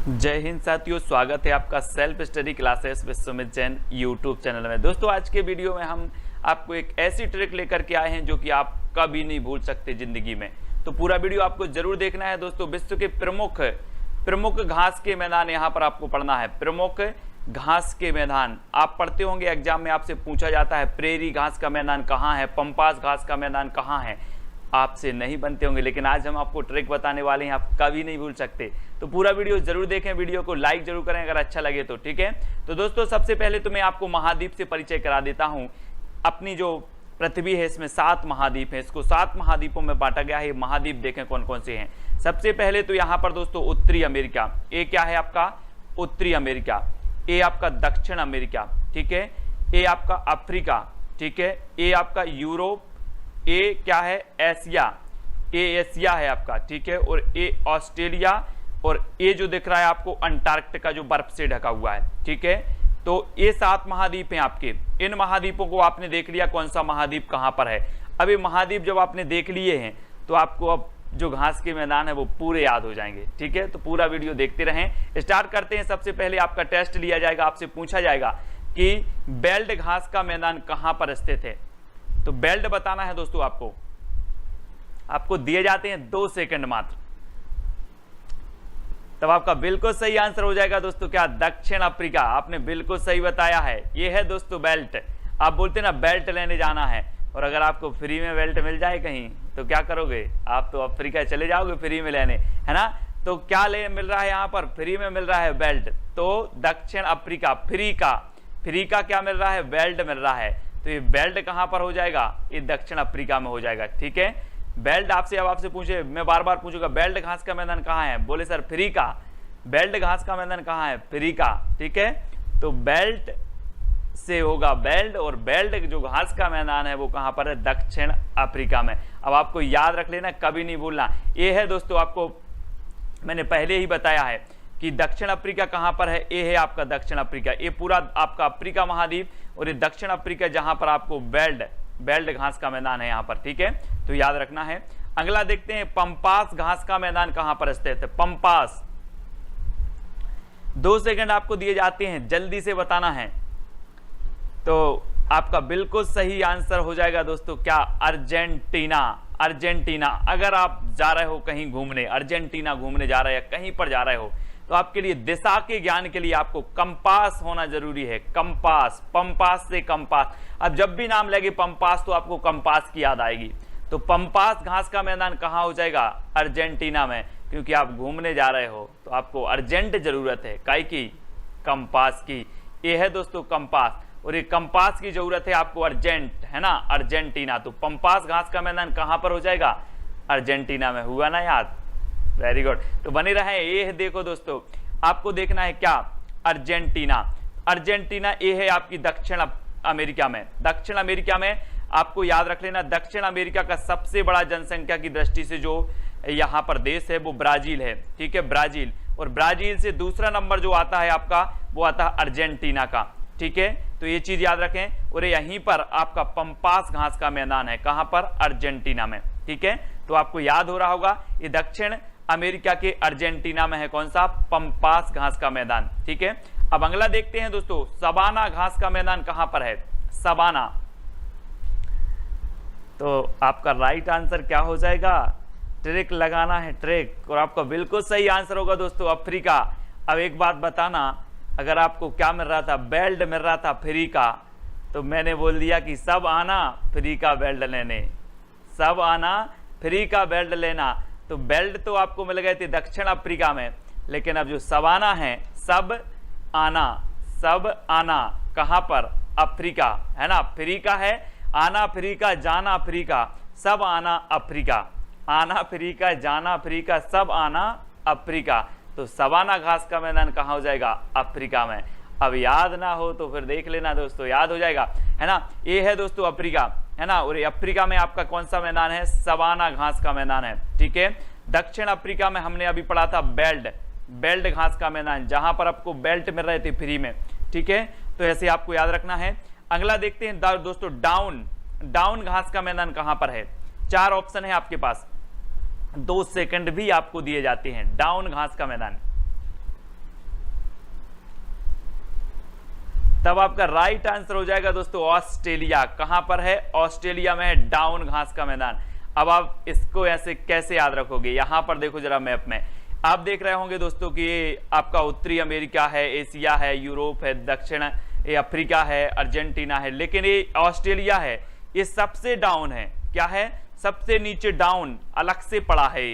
जय हिंद साथियों, स्वागत है आपका self study classes Vishwamit Jain YouTube channel में। दोस्तों आज के वीडियो में हम आपको एक ऐसी ट्रिक लेकर के आए हैं जो कि आप कभी नहीं भूल सकते जिंदगी में। तो पूरा वीडियो आपको जरूर देखना है दोस्तों। विश्व के प्रमुख घास के मैदान यहाँ पर आपको पढ़ना है। प्रमुख घास के मैदान आप पढ़ते होंगे, एग्जाम में आपसे पूछा जाता है प्रेरी घास का मैदान कहाँ है, पंपास घास का मैदान कहाँ है। आपसे नहीं बनते होंगे, लेकिन आज हम आपको ट्रिक बताने वाले हैं, आप कभी नहीं भूल सकते। तो पूरा वीडियो जरूर देखें, वीडियो को लाइक जरूर करें अगर अच्छा लगे तो, ठीक है। तो दोस्तों सबसे पहले तो मैं आपको महाद्वीप से परिचय करा देता हूं। अपनी जो पृथ्वी है इसमें 7 महाद्वीप हैं, इसको 7 महाद्वीपों में बांटा गया है। महाद्वीप देखें कौन कौन से हैं। सबसे पहले तो यहाँ पर दोस्तों उत्तरी अमेरिका, ये क्या है आपका उत्तरी अमेरिका, ये आपका दक्षिण अमेरिका, ठीक है, ये आपका अफ्रीका, ठीक है, ये आपका यूरोप, ये क्या है एशिया, ये एशिया है आपका, ठीक है, और ये ऑस्ट्रेलिया, और ये जो दिख रहा है आपको अंटार्कटिका जो बर्फ से ढका हुआ है, ठीक है। तो ये 7 महाद्वीप हैं आपके। इन महाद्वीपों को आपने देख लिया कौन सा महाद्वीप कहां पर है। अब ये महाद्वीप जब आपने देख लिए हैं तो आपको अब जो घास के मैदान है वो पूरे याद हो जाएंगे, ठीक है। तो पूरा वीडियो देखते रहें। स्टार्ट करते हैं। सबसे पहले आपका टेस्ट लिया जाएगा, आपसे पूछा जाएगा कि बेल्ट घास का मैदान कहां पर स्थित है। तो बेल्ट बताना है दोस्तों। आपको दिए जाते हैं 2 सेकंड मात्र, तब आपका बिल्कुल सही आंसर हो जाएगा दोस्तों। क्या दक्षिण अफ्रीका, आपने बिल्कुल सही बताया है। ये है दोस्तों बेल्ट। आप बोलते ना बेल्ट लेने जाना है, और अगर आपको फ्री में बेल्ट मिल जाए कहीं तो क्या करोगे, आप तो अफ्रीका चले जाओगे फ्री में लेने, है ना। तो क्या मिल रहा है यहाँ पर, फ्री में मिल रहा है बेल्ट। तो दक्षिण अफ्रीका, फ्री का क्या मिल रहा है, बेल्ट मिल रहा है। तो ये बेल्ट कहां पर हो जाएगा, ये दक्षिण अफ्रीका में हो जाएगा, ठीक है। बेल्ट आपसे पूछे, मैं बार बार पूछूंगा बेल्ट घास का मैदान कहां है, बोले सर फ्री का। बेल्ट घास का मैदान कहां है, फ्री का, ठीक है। तो बेल्ट से होगा बेल्ट, और बेल्ट जो घास का मैदान है वो कहां पर है, दक्षिण अफ्रीका में। अब आपको याद रख लेना, कभी नहीं भूलना। ये है दोस्तों, आपको मैंने पहले ही बताया है कि दक्षिण अफ्रीका कहां पर है। ये है आपका दक्षिण अफ्रीका, ये पूरा आपका अफ्रीका महाद्वीप, और ये दक्षिण अफ्रीका जहां पर आपको बेल्ट घास का मैदान है यहाँ पर, ठीक है। तो याद रखना है। अगला देखते हैं पंपास घास का मैदान कहां पर स्थित है। पंपास, 2 सेकंड आपको दिए जाते हैं, जल्दी से बताना है। तो आपका बिल्कुल सही आंसर हो जाएगा दोस्तों क्या, अर्जेंटीना। अगर आप जा रहे हो कहीं घूमने, अर्जेंटीना घूमने जा रहे हैं, कहीं पर जा रहे हो, तो आपके लिए दिशा के ज्ञान के लिए आपको कंपास होना जरूरी है। कंपास, पंपास से कंपास। अब जब भी नाम लगे पंपास तो आपको कंपास की याद आएगी। तो पंपास घास का मैदान कहां हो जाएगा, अर्जेंटीना में, क्योंकि आप घूमने जा रहे हो तो आपको अर्जेंट जरूरत है काई की, कंपास की। ये है दोस्तों कंपास, और ये कंपास की जरूरत है आपको अर्जेंट, है ना, अर्जेंटीना। तो पंपास घास का मैदान कहां पर हो जाएगा, अर्जेंटीना में। हुआ ना याद, वेरी गुड। तो बने रहे। ये देखो दोस्तों, आपको देखना है क्या, अर्जेंटीना ये है आपकी दक्षिण अमेरिका में। दक्षिण अमेरिका में आपको याद रख लेना, दक्षिण अमेरिका का सबसे बड़ा जनसंख्या की दृष्टि से जो यहाँ पर देश है वो ब्राजील है, ठीक है, ब्राजील। और ब्राजील से दूसरा नंबर जो आता है आपका, वो आता है अर्जेंटीना का, ठीक है। तो ये चीज याद रखें। और यहीं पर आपका पंपास घास का मैदान है, कहां पर, अर्जेंटीना में, ठीक है। तो आपको याद हो रहा होगा, ये दक्षिण अमेरिका के अर्जेंटीना में है कौन सा, पंपास घास का मैदान, ठीक है। अब अगला देखते हैं दोस्तों, सवाना घास का मैदान कहां पर है, सवाना। तो आपका राइट आंसर क्या हो जाएगा, ट्रिक लगाना है, ट्रिक, और आपका बिल्कुल सही आंसर होगा दोस्तों अफ्रीका। अब एक बात बताना, अगर आपको क्या मिल रहा था, बेल्ट मिल रहा था फ्री का, तो मैंने बोल दिया कि सब आना फ्री का बेल्ट लेने, सब आना फ्री का बेल्ट लेना। तो बेल्ट तो आपको मिल गए थे दक्षिण अफ्रीका में, लेकिन अब जो सवाना है, सब आना कहां पर, अफ्रीका, है ना। फ्रीका है, आना फ्रीका, जाना अफ्रीका, सब आना अफ्रीका, आना अफ्रीका, जाना अफ्रीका, सब आना अफ्रीका। तो सवाना घास का मैदान कहां हो जाएगा, अफ्रीका में। अब याद ना हो तो फिर देख लेना दोस्तों, याद हो जाएगा, है ना। ये है दोस्तों अफ्रीका, है ना, और अफ्रीका में आपका कौन सा मैदान है, सवाना घास का मैदान है, ठीक है। दक्षिण अफ्रीका में हमने अभी पढ़ा था बेल्ट घास का मैदान, जहां पर आपको बेल्ट मिल रहे थे फ्री में, ठीक है। तो ऐसे आपको याद रखना है। अगला देखते हैं दोस्तों, डाउन घास का मैदान कहां पर है। 4 ऑप्शन है आपके पास, 2 सेकंड भी आपको दिए जाते हैं। डाउन घास का मैदान, तब आपका राइट आंसर हो जाएगा दोस्तों ऑस्ट्रेलिया। कहां पर है? ऑस्ट्रेलिया में है डाउन घास का मैदान। अब आप इसको ऐसे कैसे याद रखोगे? यहां पर देखो जरा मैप में, आप देख रहे होंगे दोस्तों कि ये आपका उत्तरी अमेरिका है, एशिया है, यूरोप है, दक्षिण अफ्रीका है, अर्जेंटीना है, लेकिन ये ऑस्ट्रेलिया है, ये सबसे डाउन है। क्या है? सबसे नीचे डाउन, अलग से पड़ा है,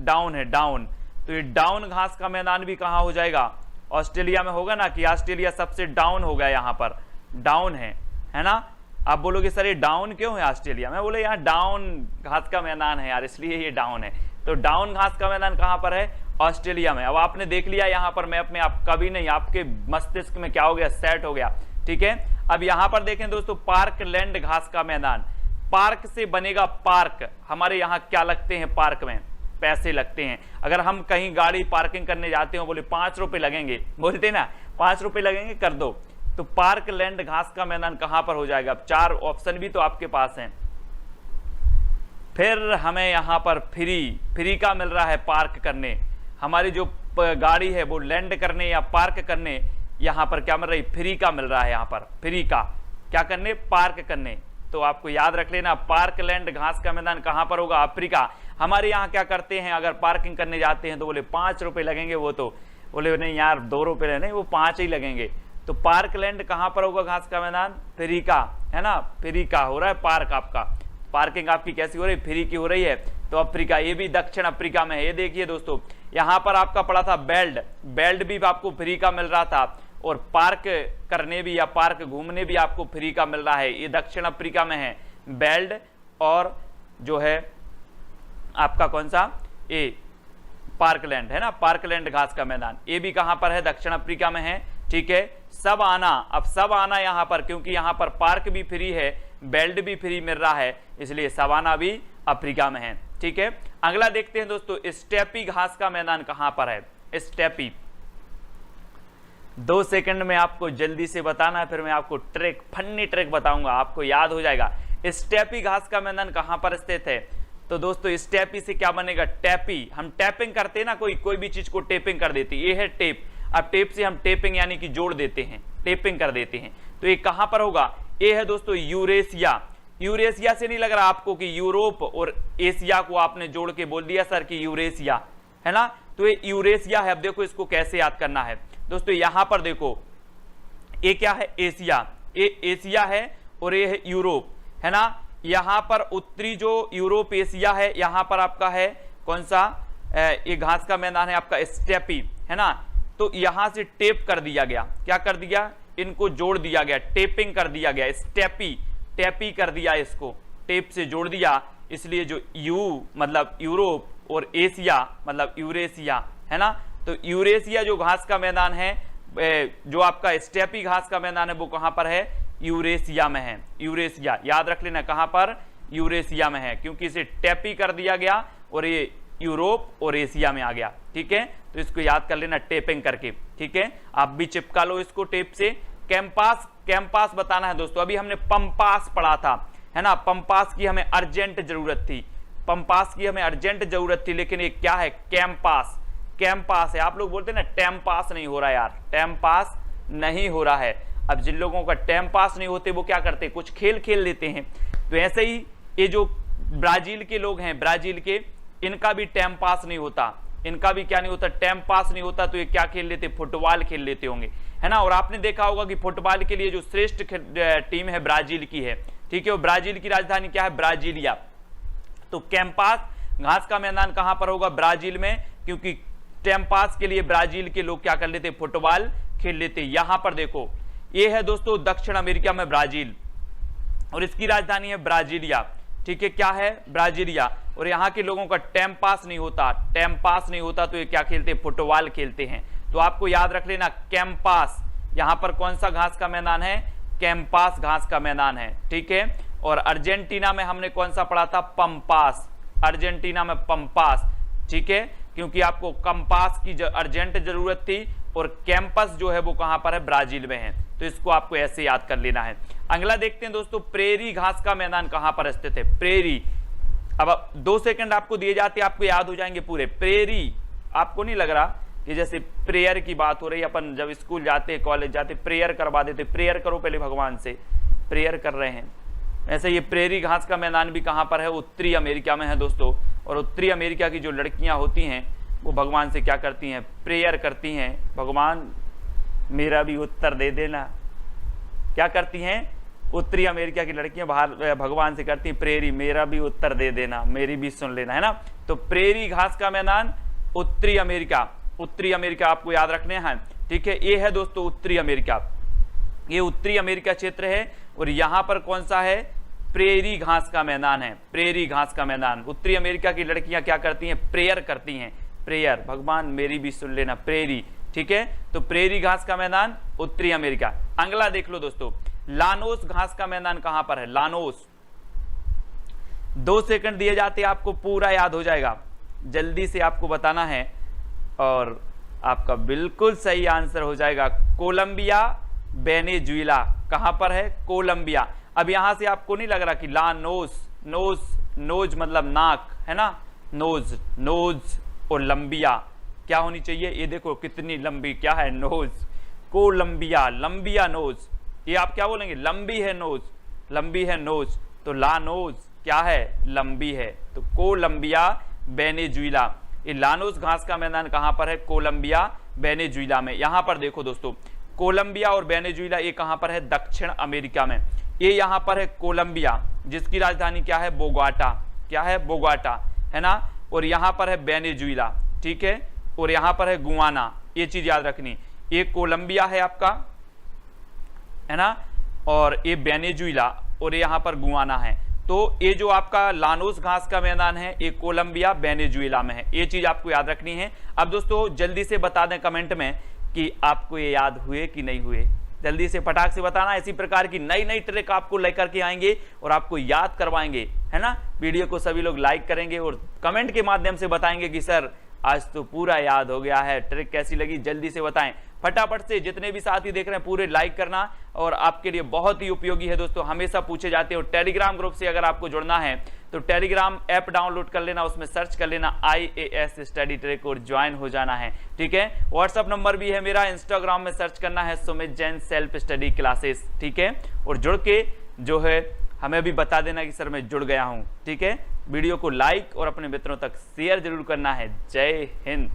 डाउन है, डाउन। तो ये डाउन घास का मैदान भी कहां हो जाएगा? ऑस्ट्रेलिया में होगा ना, कि ऑस्ट्रेलिया सबसे डाउन हो गया, यहां पर डाउन है ना। आप बोलोगे सर ये डाउन क्यों है ऑस्ट्रेलिया में? बोले यहाँ डाउन घास का मैदान है यार, इसलिए ये डाउन है। तो डाउन घास का मैदान कहां पर है? ऑस्ट्रेलिया में। अब आपने देख लिया यहां पर मैप में, आप कभी नहीं, आपके मस्तिष्क में क्या हो गया? सेट हो गया। ठीक है, अब यहां पर देखें दोस्तों, पार्क लैंड घास का मैदान। पार्क से बनेगा पार्क। हमारे यहाँ क्या लगते हैं पार्क में? पैसे लगते हैं। अगर हम कहीं गाड़ी पार्किंग करने जाते हो, बोले 5 रुपए लगेंगे, बोलते ना 5 रुपए लगेंगे, कर दो। तो पार्क लैंड घास का मैदान कहां पर हो जाएगा? अब 4 ऑप्शन भी तो आपके पास हैं। फिर हमें यहां पर फ्री का मिल रहा है पार्क करने। हमारी जो गाड़ी है वो लैंड करने या पार्क करने, यहां पर क्या मिल रही? फ्री का मिल रहा है। यहां पर फ्री का क्या करने? पार्क करने। तो आपको याद रख लेना, पार्क लैंड घास का मैदान कहां पर होगा? अफ्रीका। हमारे यहाँ क्या करते हैं, अगर पार्किंग करने जाते हैं तो बोले 5 रुपए लगेंगे, वो तो बोले नहीं यार 2 रुपए नहीं, वो 5 ही लगेंगे। तो पार्क लैंड कहां पर होगा घास का मैदान? फ्री का, है ना, फ्री का हो रहा है पार्क आपका। पार्किंग आपकी कैसी हो रही? फ्री की हो रही है। तो अफ्रीका, ये भी दक्षिण अफ्रीका में है। ये देखिए दोस्तों, यहां पर आपका पड़ा था बेल्ट भी आपको फ्री का मिल रहा था, और पार्क करने भी या पार्क घूमने भी आपको फ्री का मिल रहा है। ये दक्षिण अफ्रीका में है बेल्ट, और जो है आपका कौन सा? ये पार्कलैंड है ना, पार्कलैंड घास का मैदान। ये भी कहां पर है? दक्षिण अफ्रीका में है। ठीक है, सब आना, अब सब आना यहां पर, क्योंकि यहां पर पार्क भी फ्री है, बेल्ट भी फ्री मिल रहा है, इसलिए सवाना भी अफ्रीका में है। ठीक है, अगला देखते हैं दोस्तों, स्टेपी घास का मैदान कहां पर है? स्टेपी। 2 सेकंड में आपको जल्दी से बताना है, फिर मैं आपको ट्रिक, फन्नी ट्रिक बताऊंगा, आपको याद हो जाएगा। स्टेपी घास का मैदान कहां पर स्थित है? तो दोस्तों स्टेपी से क्या बनेगा? टैपी। हम टैपिंग करते हैं ना, कोई भी चीज को टेपिंग कर देती है, ये है टेप। अब टेप से हम टेपिंग यानी कि जोड़ देते हैं, टेपिंग कर देते हैं। तो ये कहां पर होगा? ये है दोस्तों यूरेशिया। यूरेशिया से नहीं लग रहा आपको कि यूरोप और एशिया को आपने जोड़ के बोल दिया सर कि यूरेशिया, है ना? तो ये यूरेशिया है। अब देखो इसको कैसे याद करना है दोस्तों, यहां पर देखो, ये क्या है? एशिया। ये एशिया है और ये है यूरोप, है ना। यहां पर उत्तरी जो यूरोप एशिया है, यहां पर आपका है कौन सा? ये घास का मैदान है आपका स्टेपी, है ना। तो यहां से टेप कर दिया गया, क्या कर दिया? इनको जोड़ दिया गया, टेपिंग कर दिया गया, स्टेपी, टैपी कर दिया, इसको टेप से जोड़ दिया, इसलिए जो यू मतलब यूरोप और एशिया मतलब यूरेशिया, है ना। तो यूरेशिया जो घास का मैदान है, जो आपका स्टेपी घास का मैदान है, वो कहां पर है? यूरेशिया में है। यूरेशिया याद रख लेना, कहां पर? यूरेशिया में है, क्योंकि इसे टैपी कर दिया गया और ये यूरोप और एशिया में आ गया। ठीक है, तो इसको याद कर लेना टेपिंग करके। ठीक है, आप भी चिपका लो इसको टेप से। कैंपास बताना है दोस्तों। अभी हमने पंपास पढ़ा था, है ना। पंपास की हमें अर्जेंट जरूरत थी, पंपास की हमें अर्जेंट जरूरत थी, लेकिन ये क्या है? कैंपास। कैंपास है। आप लोग बोलते हैं ना टाइम पास नहीं हो रहा यार, टाइम पास नहीं हो रहा है। अब जिन लोगों का टाइम पास नहीं होते वो क्या करते? कुछ खेल खेल लेते हैं। तो ऐसे ही ये जो ब्राजील के लोग हैं, ब्राजील के, इनका भी टाइम पास नहीं होता, इनका भी क्या नहीं होता? टाइम पास नहीं होता। तो ये क्या खेल लेते? फुटबॉल खेल लेते होंगे, है ना। और आपने देखा होगा कि फुटबॉल के लिए जो श्रेष्ठ टीम है ब्राजील की है। ठीक है, और ब्राजील की राजधानी क्या है? ब्राजीलिया। तो कैंपास घास का मैदान कहां पर होगा? ब्राजील में, क्योंकि टाइम पास के लिए ब्राजील के लोग क्या कर लेते? फुटबॉल खेल लेते। यहां पर देखो, ये है दोस्तों दक्षिण अमेरिका में ब्राजील, और इसकी राजधानी है ब्राजीलिया। ठीक है, क्या है? ब्राजीलिया। और यहाँ के लोगों का टाइम पास नहीं होता, टाइम पास नहीं होता, तो ये क्या खेलते? फुटबॉल खेलते हैं। तो आपको याद रख लेना कैंपास। यहाँ पर कौन सा घास का मैदान है? कैंपास घास का मैदान है। ठीक है, और अर्जेंटीना में हमने कौन सा पढ़ा था? पंपास। अर्जेंटीना में पंपास। ठीक है, क्योंकि आपको कंपास की अर्जेंट जरूरत थी, और कैंपस जो है वो कहां पर है? ब्राजील में है। तो इसको आपको ऐसे याद कर लेना है। अगला देखते हैं दोस्तों, प्रेरी घास का मैदान कहां पर स्थित है? प्रेरी। अब 2 सेकंड आपको दिए जाते हैं, आपको याद हो जाएंगे पूरे। प्रेरी, आपको नहीं लग रहा कि जैसे प्रेयर की बात हो रही है, अपन जब स्कूल जाते कॉलेज जाते प्रेयर करवा देते, प्रेयर करो पहले भगवान से, प्रेयर कर रहे हैं। ऐसे ये प्रेरी घास का मैदान भी कहाँ पर है, उत्तरी अमेरिका में है दोस्तों। और उत्तरी अमेरिका की जो लड़कियां होती हैं वो भगवान से क्या करती हैं, प्रेयर करती हैं, भगवान मेरा भी उत्तर दे देना। क्या करती हैं, उत्तरी अमेरिका की लड़कियां बाहर भगवान से करती हैं प्रेरी, मेरा भी उत्तर दे देना, मेरी भी सुन लेना, है ना। तो प्रेरी घास का मैदान उत्तरी अमेरिका, उत्तरी अमेरिका आपको याद रखने हैं, ठीक है। ये है दोस्तों उत्तरी अमेरिका, ये उत्तरी अमेरिका क्षेत्र है। और यहां पर कौन सा है, प्रेरी घास का मैदान है, प्रेरी घास का मैदान। उत्तरी अमेरिका की लड़कियां क्या करती हैं, प्रेयर करती हैं, प्रेयर, भगवान मेरी भी सुन लेना, प्रेरी, ठीक है। तो प्रेरी घास का मैदान उत्तरी अमेरिका। अगला देख लो दोस्तों, लानोस घास का मैदान कहां पर है, लानोस। 2 सेकंड दिए जाते हैं, आपको पूरा याद हो जाएगा, जल्दी से आपको बताना है और आपका बिल्कुल सही आंसर हो जाएगा। कोलंबिया वेनेजुएला कहां पर है, कोलंबिया। अब यहां से आपको नहीं लग रहा कि लानोस, नोज, नोज मतलब नाक, है ना, नोज, नोज और लंबिया क्या होनी चाहिए, ये देखो कितनी लंबी, क्या है, नोज। कोलंबिया, लंबिया नोज, ये आप क्या बोलेंगे, लंबी है नोज, लंबी है नोज। तो लानोज क्या है, लंबी है। तो कोलंबिया वेनेजुएला, ये लानोस घास का मैदान कहां पर है, कोलंबिया वेनेजुएला में। यहां पर देखो दोस्तों, कोलंबिया और वेनेजुएला ये कहां पर है, दक्षिण अमेरिका में। ये यहां पर है कोलंबिया, जिसकी राजधानी क्या है, बोगोटा, क्या है, बोगोटा, है ना। और यहां पर है वेनेजुएला, ठीक है। और यहां पर है गुआना, ये चीज याद रखनी, ये कोलंबिया है आपका, है ना, और ये वेनेजुएला, और यहां पर गुआना है। तो ये जो आपका लानोस घास का मैदान है ये कोलंबिया वेनेजुएला में है, ये चीज आपको याद रखनी है। अब दोस्तों जल्दी से बता दें कमेंट में कि आपको ये याद हुए कि नहीं हुए, जल्दी से फटाक से बताना। इसी प्रकार की नई नई ट्रिक आपको लेकर के आएंगे और आपको याद करवाएंगे, है ना। वीडियो को सभी लोग लाइक करेंगे और कमेंट के माध्यम से बताएंगे कि सर आज तो पूरा याद हो गया है, ट्रिक कैसी लगी जल्दी से बताएं। फटाफट से जितने भी साथी देख रहे हैं पूरे लाइक करना, और आपके लिए बहुत ही उपयोगी है दोस्तों, हमेशा पूछे जाते हो। टेलीग्राम ग्रुप से अगर आपको जुड़ना है तो टेलीग्राम ऐप डाउनलोड कर लेना, उसमें सर्च कर लेना IAS स्टडी ट्रिक और ज्वाइन हो जाना है, ठीक है। व्हाट्सअप नंबर भी है मेरा, इंस्टाग्राम में सर्च करना है Sumit Jain self study classes, ठीक है। और जुड़ के जो है हमें भी बता देना कि सर मैं जुड़ गया हूं, ठीक है। वीडियो को लाइक और अपने मित्रों तक शेयर जरूर करना है। जय हिंद।